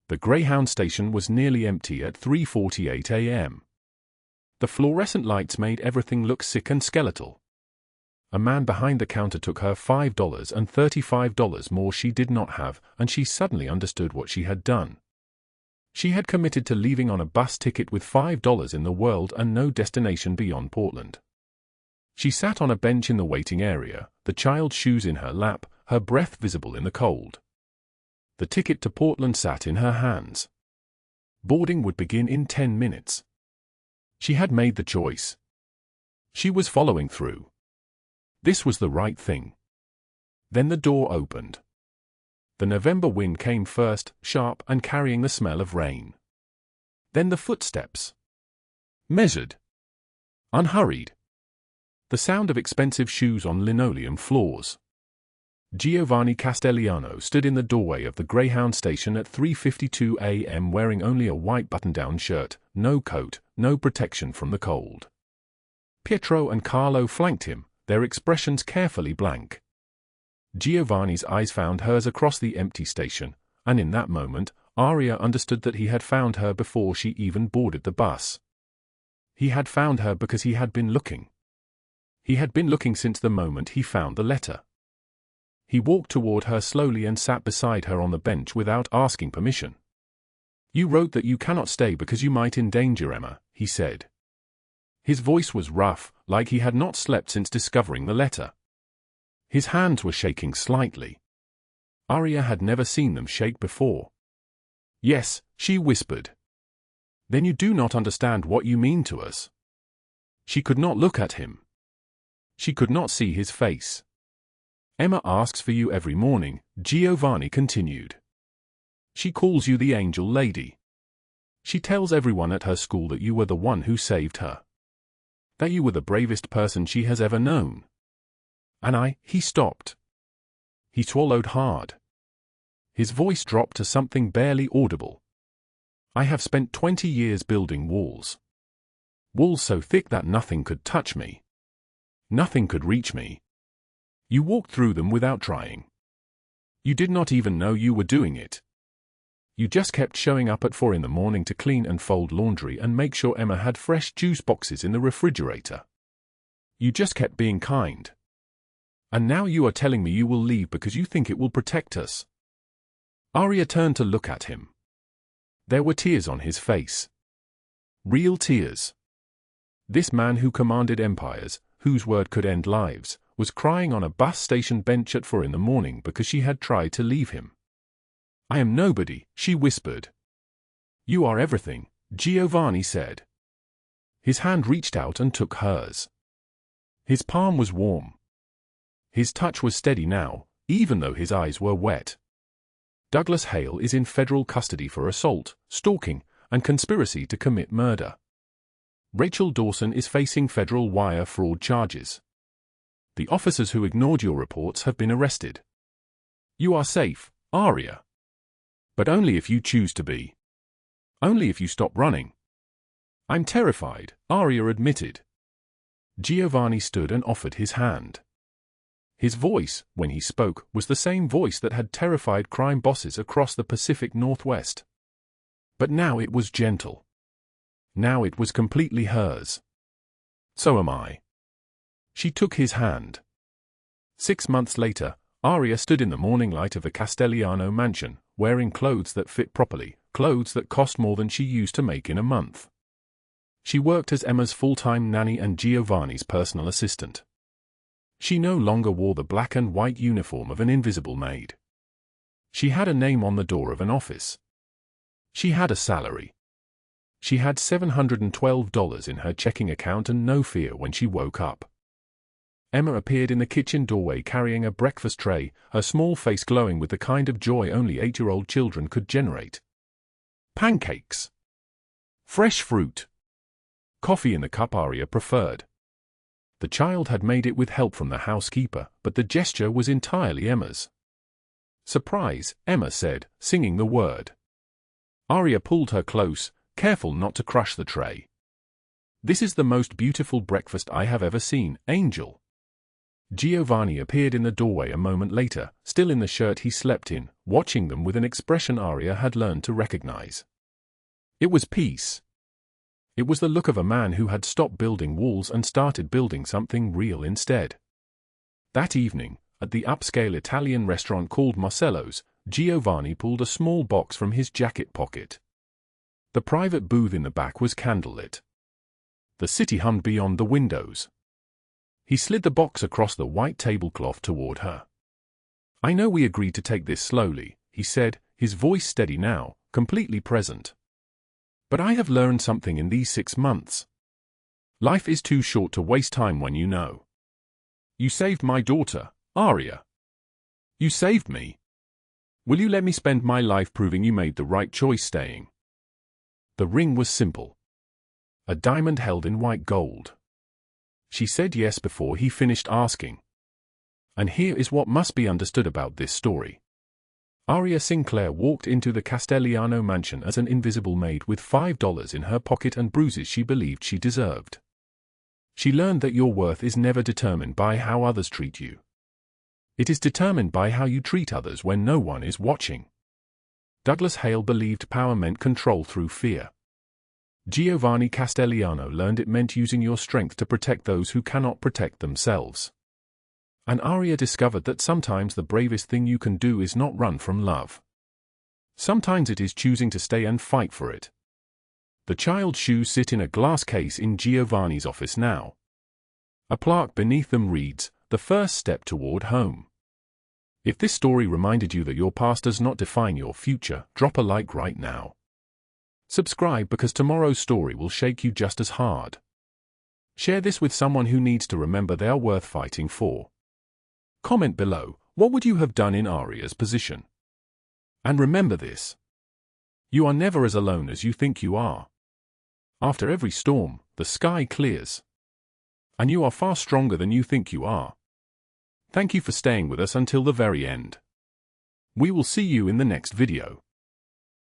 The Greyhound station was nearly empty at 3:48 a.m. The fluorescent lights made everything look sick and skeletal. A man behind the counter took her $5 and $35 more she did not have, and she suddenly understood what she had done. She had committed to leaving on a bus ticket with $5 in the world and no destination beyond Portland. She sat on a bench in the waiting area, the child's shoes in her lap, her breath visible in the cold. The ticket to Portland sat in her hands. Boarding would begin in 10 minutes. She had made the choice. She was following through. This was the right thing. Then the door opened. The November wind came first, sharp and carrying the smell of rain. Then the footsteps. Measured. Unhurried. The sound of expensive shoes on linoleum floors. Giovanni Castellano stood in the doorway of the Greyhound station at 3:52 a.m. wearing only a white button-down shirt, no coat, no protection from the cold. Pietro and Carlo flanked him, their expressions carefully blank. Giovanni's eyes found hers across the empty station, and in that moment, Aria understood that he had found her before she even boarded the bus. He had found her because he had been looking. He had been looking since the moment he found the letter. He walked toward her slowly and sat beside her on the bench without asking permission. "You wrote that you cannot stay because you might endanger Emma," he said. His voice was rough, like he had not slept since discovering the letter. His hands were shaking slightly. Aria had never seen them shake before. "Yes," she whispered. "Then you do not understand what you mean to us." She could not look at him. She could not see his face. "Emma asks for you every morning," Giovanni continued. "She calls you the angel lady. She tells everyone at her school that you were the one who saved her. That you were the bravest person she has ever known. And he stopped. He swallowed hard. His voice dropped to something barely audible. "I have spent 20 years building walls. Walls so thick that nothing could touch me. Nothing could reach me. You walked through them without trying. You did not even know you were doing it. You just kept showing up at 4 in the morning to clean and fold laundry and make sure Emma had fresh juice boxes in the refrigerator. You just kept being kind. And now you are telling me you will leave because you think it will protect us." Aria turned to look at him. There were tears on his face. Real tears. This man who commanded empires, whose word could end lives, was crying on a bus station bench at 4 in the morning because she had tried to leave him. "I am nobody," she whispered. "You are everything," Giovanni said. His hand reached out and took hers. His palm was warm. His touch was steady now, even though his eyes were wet. "Douglas Hale is in federal custody for assault, stalking, and conspiracy to commit murder. Rachel Dawson is facing federal wire fraud charges. The officers who ignored your reports have been arrested. You are safe, Aria. But only if you choose to be. Only if you stop running." "I'm terrified," Aria admitted. Giovanni stood and offered his hand. His voice, when he spoke, was the same voice that had terrified crime bosses across the Pacific Northwest. But now it was gentle. Now it was completely hers. "So am I." She took his hand. 6 months later, Aria stood in the morning light of the Castellano mansion, wearing clothes that fit properly, clothes that cost more than she used to make in a month. She worked as Emma's full-time nanny and Giovanni's personal assistant. She no longer wore the black and white uniform of an invisible maid. She had a name on the door of an office. She had a salary. She had $712 in her checking account and no fear when she woke up. Emma appeared in the kitchen doorway carrying a breakfast tray, her small face glowing with the kind of joy only 8-year-old children could generate. Pancakes. Fresh fruit. Coffee in the cup Aria preferred. The child had made it with help from the housekeeper, but the gesture was entirely Emma's. "Surprise," Emma said, singing the word. Aria pulled her close, careful not to crush the tray. "This is the most beautiful breakfast I have ever seen, Angel." Giovanni appeared in the doorway a moment later, still in the shirt he slept in, watching them with an expression Aria had learned to recognize. It was peace. It was the look of a man who had stopped building walls and started building something real instead. That evening, at the upscale Italian restaurant called Marcello's, Giovanni pulled a small box from his jacket pocket. The private booth in the back was candlelit. The city hummed beyond the windows. He slid the box across the white tablecloth toward her. "I know we agreed to take this slowly," he said, his voice steady now, completely present. "But I have learned something in these 6 months. Life is too short to waste time when you know. You saved my daughter, Aria. You saved me. Will you let me spend my life proving you made the right choice staying? The ring was simple. A diamond held in white gold. She said yes before he finished asking. And here is what must be understood about this story. Aria Sinclair walked into the Castellano mansion as an invisible maid with $5 in her pocket and bruises she believed she deserved. She learned that your worth is never determined by how others treat you. It is determined by how you treat others when no one is watching. Douglas Hale believed power meant control through fear. Giovanni Castellano learned it meant using your strength to protect those who cannot protect themselves. And Aria discovered that sometimes the bravest thing you can do is not run from love. Sometimes it is choosing to stay and fight for it. The child's shoes sit in a glass case in Giovanni's office now. A plaque beneath them reads, "The first step toward home." If this story reminded you that your past does not define your future, drop a like right now. Subscribe because tomorrow's story will shake you just as hard. Share this with someone who needs to remember they are worth fighting for. Comment below, what would you have done in Aria's position? And remember this. You are never as alone as you think you are. After every storm, the sky clears. And you are far stronger than you think you are. Thank you for staying with us until the very end. We will see you in the next video.